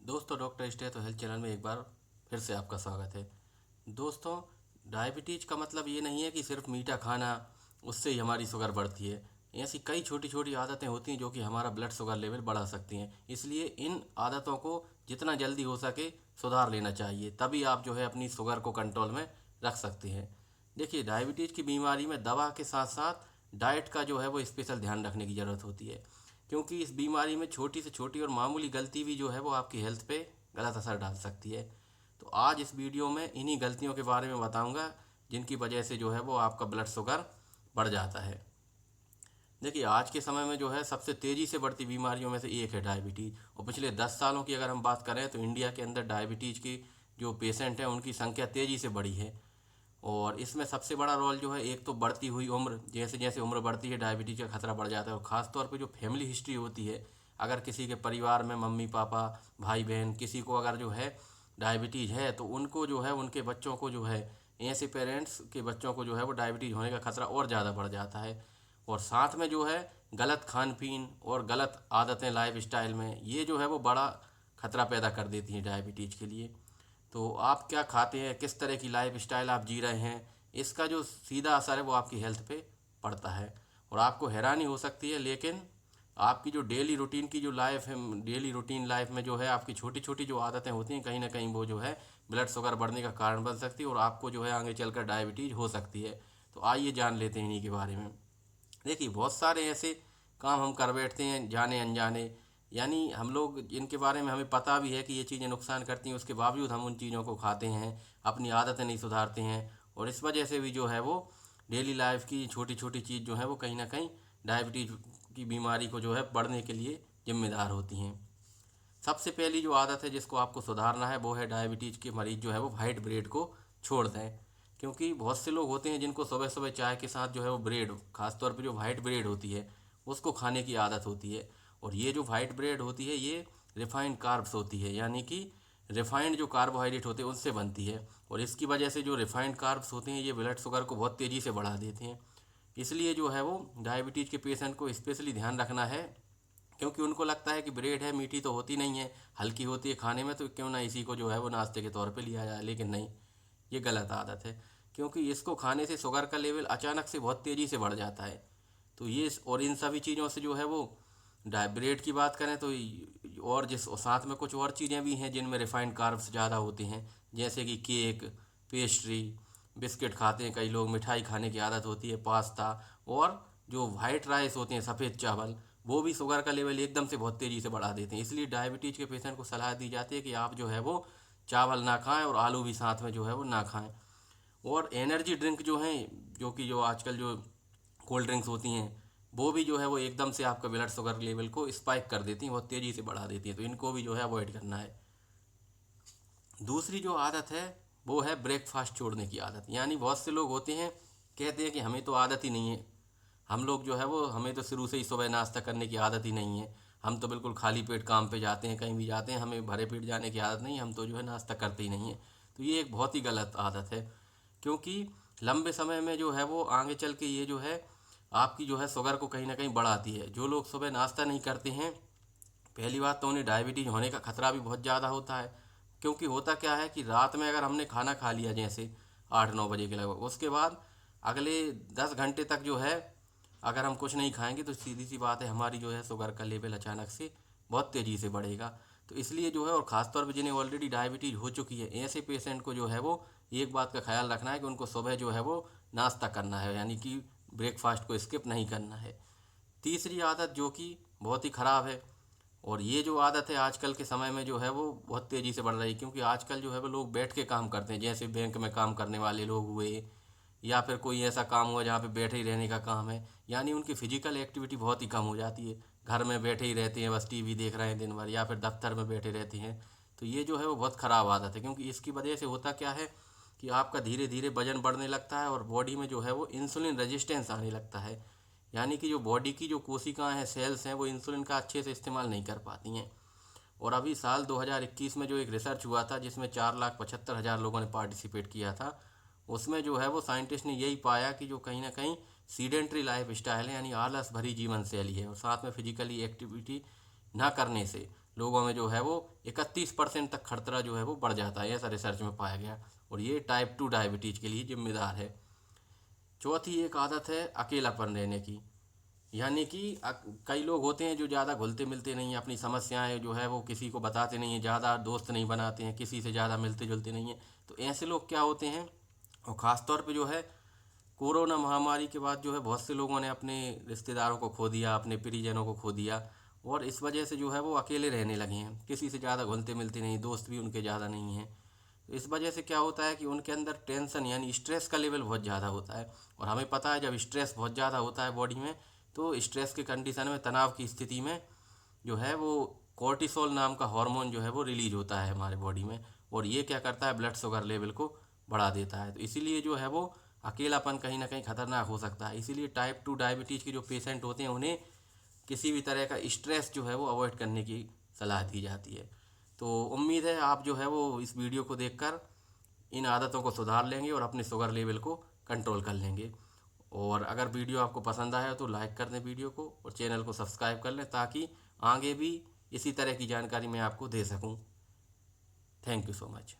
दोस्तों, doctor stay तो health channel में एक बार फिर से आपका स्वागत है। दोस्तों, डायबिटीज़ का मतलब ये नहीं है कि सिर्फ मीठा खाना उससे ही हमारी शुगर बढ़ती है। ऐसी कई छोटी छोटी आदतें होती हैं जो कि हमारा ब्लड शुगर लेवल बढ़ा सकती हैं। इसलिए इन आदतों को जितना जल्दी हो सके सुधार लेना चाहिए, तभी आप जो है अपनी शुगर को कंट्रोल में रख सकते हैं। देखिए, डायबिटीज़ की बीमारी में दवा के साथ साथ डाइट का जो है वो स्पेशल ध्यान रखने की ज़रूरत होती है, क्योंकि इस बीमारी में छोटी से छोटी और मामूली गलती भी जो है वो आपकी हेल्थ पे गलत असर डाल सकती है। तो आज इस वीडियो में इन्हीं गलतियों के बारे में बताऊंगा जिनकी वजह से जो है वो आपका ब्लड शुगर बढ़ जाता है। देखिए, आज के समय में जो है सबसे तेज़ी से बढ़ती बीमारियों में से एक है डायबिटीज़। और पिछले 10 सालों की अगर हम बात करें तो इंडिया के अंदर डायबिटीज़ की जो पेशेंट हैं उनकी संख्या तेज़ी से बढ़ी है। और इसमें सबसे बड़ा रोल जो है, एक तो बढ़ती हुई उम्र, जैसे जैसे उम्र बढ़ती है डायबिटीज़ का खतरा बढ़ जाता है। और ख़ास तौर पे जो फैमिली हिस्ट्री होती है, अगर किसी के परिवार में मम्मी पापा भाई बहन किसी को अगर जो है डायबिटीज़ है तो उनको जो है उनके बच्चों को जो है, ऐसे पेरेंट्स के बच्चों को जो है वो डायबिटीज़ होने का खतरा और ज़्यादा बढ़ जाता है। और साथ में जो है गलत खान पीन और गलत आदतें लाइफ स्टाइल में, ये जो है वो बड़ा खतरा पैदा कर देती हैं डायबिटीज़ के लिए। तो आप क्या खाते हैं, किस तरह की लाइफ स्टाइल आप जी रहे हैं, इसका जो सीधा असर है वो आपकी हेल्थ पे पड़ता है। और आपको हैरानी हो सकती है, लेकिन आपकी जो डेली रूटीन की जो लाइफ है, डेली रूटीन लाइफ में जो है आपकी छोटी छोटी जो आदतें होती हैं, कहीं ना कहीं वो जो है ब्लड शुगर बढ़ने का कारण बन सकती है और आपको जो है आगे चलकर डायबिटीज़ हो सकती है। तो आइए जान लेते हैं इन्हीं के बारे में। देखिए, बहुत सारे ऐसे काम हम कर बैठते हैं जाने अनजाने, यानी हम लोग इनके बारे में हमें पता भी है कि ये चीज़ें नुकसान करती हैं, उसके बावजूद हम उन चीज़ों को खाते हैं, अपनी आदतें नहीं सुधारते हैं। और इस वजह से भी जो है वो डेली लाइफ की छोटी छोटी चीज़ जो है वो कहीं ना कहीं डायबिटीज़ की बीमारी को जो है बढ़ने के लिए जिम्मेदार होती हैं। सबसे पहली जो आदत है जिसको आपको सुधारना है वो है, डायबिटीज़ के मरीज़ जो है वो वाइट ब्रेड को छोड़ दें। क्योंकि बहुत से लोग होते हैं जिनको सुबह सुबह चाय के साथ जो है वो ब्रेड, खासतौर पे जो वाइट ब्रेड होती है, उसको खाने की आदत होती है। और ये जो वाइट ब्रेड होती है ये रिफाइंड कार्ब्स होती है, यानी कि रिफाइंड जो कार्बोहाइड्रेट होते हैं उनसे बनती है। और इसकी वजह से जो रिफाइंड कार्ब्स होते हैं ये ब्लड शुगर को बहुत तेज़ी से बढ़ा देते हैं। इसलिए जो है वो डायबिटीज़ के पेशेंट को स्पेशली ध्यान रखना है, क्योंकि उनको लगता है कि ब्रेड है, मीठी तो होती नहीं है, हल्की होती है खाने में, तो क्यों ना इसी को जो है वो नाश्ते के तौर पे लिया जाए। लेकिन नहीं, ये गलत आदत है, क्योंकि इसको खाने से शुगर का लेवल अचानक से बहुत तेज़ी से बढ़ जाता है। तो ये और इन सभी चीज़ों से जो है वो ब्रेड की बात करें तो और जिस और साथ में कुछ और चीज़ें भी हैं जिनमें रिफाइंड कार्ब्स ज़्यादा होते हैं, जैसे कि केक, पेस्ट्री, बिस्किट खाते हैं कई लोग, मिठाई खाने की आदत होती है, पास्ता। और जो वाइट राइस होते हैं, सफ़ेद चावल, वो भी शुगर का लेवल एकदम से बहुत तेज़ी से बढ़ा देते हैं। इसलिए डायबिटीज़ के पेशेंट को सलाह दी जाती है कि आप जो है वो चावल ना खाएं और आलू भी साथ में जो है वो ना खाएं। और एनर्जी ड्रिंक जो हैं, जो कि जो आजकल जो कोल्ड ड्रिंक्स होती हैं, वो भी जो है वो एकदम से आपका ब्लड शुगर लेवल को स्पाइक कर देती हैं, बहुत तेज़ी से बढ़ा देती हैं। तो इनको भी जो है अवॉइड करना है। दूसरी जो आदत है वो है ब्रेकफास्ट छोड़ने की आदत। यानी बहुत से लोग होते हैं, कहते हैं कि हमें तो आदत ही नहीं है, हम लोग जो है वो, हमें तो शुरू से ही सुबह नाश्ता करने की आदत ही नहीं है, हम तो बिल्कुल खाली पेट काम पे जाते हैं, कहीं भी जाते हैं, हमें भरे पेट जाने की आदत नहीं है, हम तो जो है नाश्ता करते ही नहीं है। तो ये एक बहुत ही गलत आदत है, क्योंकि लंबे समय में जो है वो आगे चल के ये जो है आपकी जो है शुगर को कहीं ना कहीं बढ़ाती है। जो लोग सुबह नाश्ता नहीं करते हैं, पहली बात तो उन्हें डायबिटीज़ होने का खतरा भी बहुत ज़्यादा होता है। क्योंकि होता क्या है कि रात में अगर हमने खाना खा लिया जैसे 8-9 बजे के लगभग, उसके बाद अगले 10 घंटे तक जो है अगर हम कुछ नहीं खाएंगे तो सीधी सी बात है हमारी जो है शुगर का लेवल अचानक से बहुत तेज़ी से बढ़ेगा। तो इसलिए जो है, और ख़ासतौर पर जिन्हें ऑलरेडी डायबिटीज़ हो चुकी है, ऐसे पेशेंट को जो है वो एक बात का ख्याल रखना है कि उनको सुबह जो है वो नाश्ता करना है, यानी कि ब्रेकफास्ट को स्किप नहीं करना है। तीसरी आदत जो कि बहुत ही ख़राब है, और ये जो आदत है आजकल के समय में जो है वो बहुत तेज़ी से बढ़ रही है, क्योंकि आजकल जो है वो लोग बैठ के काम करते हैं, जैसे बैंक में काम करने वाले लोग हुए, या फिर कोई ऐसा काम हुआ जहाँ पे बैठे ही रहने का काम है, यानी उनकी फिजिकल एक्टिविटी बहुत ही कम हो जाती है। घर में बैठे ही रहते हैं, बस टीवी देख रहे हैं दिन भर, या फिर दफ्तर में बैठे रहते हैं। तो ये जो है वो बहुत ख़राब आदत है, क्योंकि इसकी वजह से होता क्या है कि आपका धीरे धीरे वजन बढ़ने लगता है और बॉडी में जो है वो इंसुलिन रेजिस्टेंस आने लगता है। यानी कि जो बॉडी की जो कोशिकाएं हैं, सेल्स हैं, वो इंसुलिन का अच्छे से इस्तेमाल नहीं कर पाती हैं। और अभी साल 2021 में जो एक रिसर्च हुआ था जिसमें 4,75,000 लोगों ने पार्टिसिपेट किया था, उसमें जो है वो साइंटिस्ट ने यही पाया कि जो कहीं ना कहीं सीडेंट्री लाइफ स्टाइल है, यानी आलस भरी जीवन शैली है, और साथ में फिजिकली एक्टिविटी ना करने से लोगों में जो है वो 31% तक खतरा जो है वो बढ़ जाता है, ऐसा रिसर्च में पाया गया। और ये टाइप 2 डायबिटीज़ के लिए जिम्मेदार है। चौथी एक आदत है अकेलापन रहने की। यानी कि कई लोग होते हैं जो ज़्यादा घुलते मिलते नहीं हैं, अपनी समस्याएं जो है वो किसी को बताते नहीं हैं, ज़्यादा दोस्त नहीं बनाते हैं, किसी से ज़्यादा मिलते जुलते नहीं हैं। तो ऐसे लोग क्या होते हैं, और ख़ास तौर पे जो है कोरोना महामारी के बाद जो है बहुत से लोगों ने अपने रिश्तेदारों को खो दिया, अपने प्रियजनों को खो दिया, और इस वजह से जो है वो अकेले रहने लगे हैं, किसी से ज़्यादा घुलते मिलते नहीं, दोस्त भी उनके ज़्यादा नहीं हैं। तो इस वजह से क्या होता है कि उनके अंदर टेंशन यानी स्ट्रेस का लेवल बहुत ज़्यादा होता है। और हमें पता है जब स्ट्रेस बहुत ज़्यादा होता है बॉडी में, तो स्ट्रेस के कंडीशन में, तनाव की स्थिति में जो है वो कॉर्टिसोल नाम का हार्मोन जो है वो रिलीज होता है हमारे बॉडी में। और ये क्या करता है, ब्लड शुगर लेवल को बढ़ा देता है। तो इसीलिए जो है वो अकेलापन कहीं ना कहीं खतरनाक हो सकता है। इसीलिए टाइप 2 डायबिटीज़ के जो पेशेंट होते हैं उन्हें किसी भी तरह का स्ट्रेस जो है वो अवॉइड करने की सलाह दी जाती है। तो उम्मीद है आप जो है वो इस वीडियो को देखकर इन आदतों को सुधार लेंगे और अपने शुगर लेवल को कंट्रोल कर लेंगे। और अगर वीडियो आपको पसंद आया तो लाइक कर दें वीडियो को, और चैनल को सब्सक्राइब कर लें ताकि आगे भी इसी तरह की जानकारी मैं आपको दे सकूं। Thank you so much.